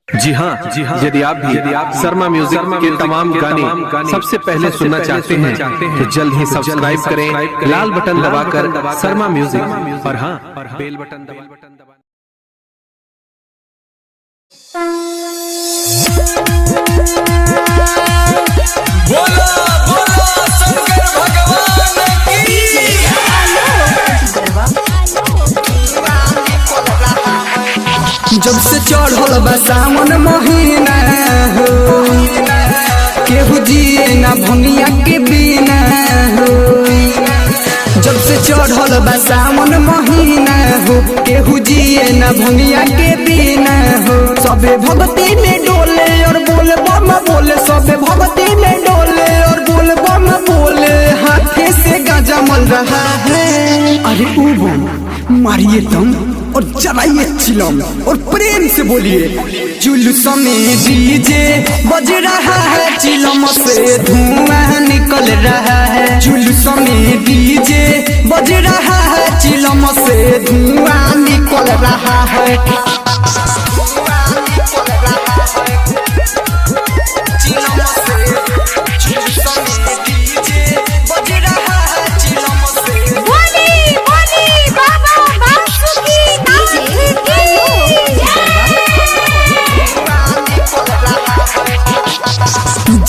जी हाँ, यदि आप शर्मा म्यूजिक के तमाम गाने सबसे पहले सुनना चाहते हैं तो जल्द ही सब्सक्राइब करें लाल बटन दबाकर शर्मा म्यूजिक और हाँ बेल बटन दबाना। बोलो बोलो शंकर भगवान की। जब से चढ़ल बा सावन महीना हो, केहू जिए ना भंगिया के बिना हो। जब से चढ़ल बा सावन महीना हो, केहू जिए ना भंगिया के बिना हो। सबे भक्ति में डोले और बोल बम बोले, सबे भक्ति में डोले और बोल बम बोले। हाथे से गाजा मल रहा है, अरे ऊ बम मारिए दम और जलाइए चिलम और प्रेम से बोलिए। जुलूस में डीजे बज रहा है, चिलम से धुआं निकल रहा है। जुलूस में डीजे बज रहा है, चिलम से धुआं निकल रहा है।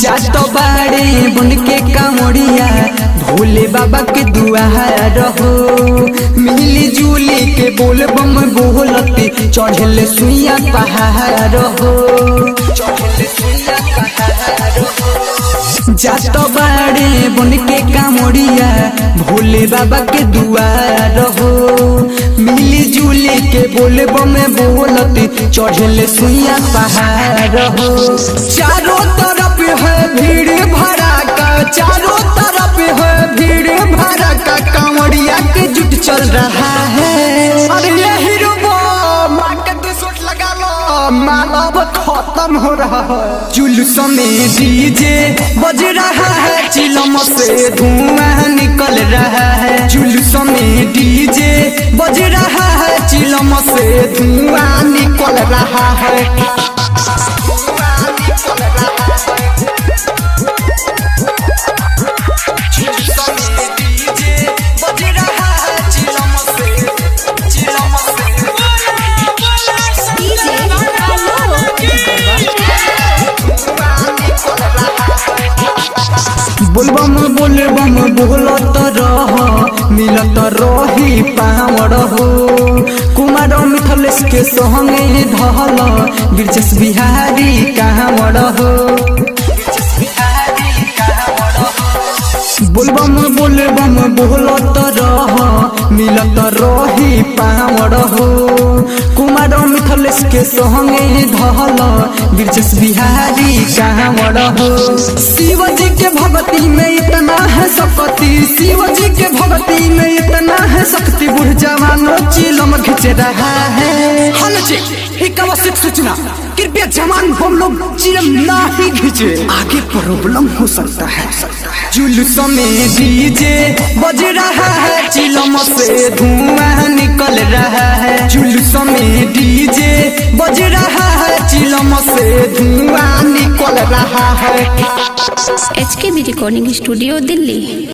जातो बाड़े बन के कामड़िया भोले बाबा के दुआर हो। मिली जुली के बोल बम बोलती चढ़ले सुइया पहाड़ हो। जातो बाड़े बन के कामड़िया भोले बाबा के दुआर हो। मिली जुली के बोल बम बोलती चढ़ले सुइया पहाड़ हो। चारों तरफ है भीड़ भड़ाका, चारों तरफ है भीड़ भड़ाका। कांवड़िया के जुट चल रहा है, अरे ये हीरो मार के तो शॉट लगा लो, मानव खत्म हो रहा है। जुलूस में डीजे बज रहा है, चिलम से धुआं निकल रहा है। जुलूस में डीजे बज रहा है, चिलम से धुआं निकल रहा है। बोलबम बोलबम बोलत रह, मिलत रही पावड़ हो। कुमार मिथलेश के संगे धल ब्रजेश बिहारी कांवड़ हो। बोलबम बोलबम बोलत रह, मिलत रही पावड़ हो। कुमार मिथलेश के संगे धल ब्रजेश बिहारी कांवड़ हो। शिव जी के भक्ति में इतना है शक्ति, शिव जी के भक्ति में इतना है शक्ति। बूढ़ जवानों चिलम खींच रहा है। एक आवश्यक सूचना, कृपया जवान हम लोग चिलम ना ही खींचे, आगे प्रॉब्लम हो सकता है। जुलूस में डीजे बज रहा है, चिलम से धुआं निकल रहा है। जुलूस में डीजे बज रहा है, चिलम से धुआं निकल रहा है। HKB recording studio Delhi.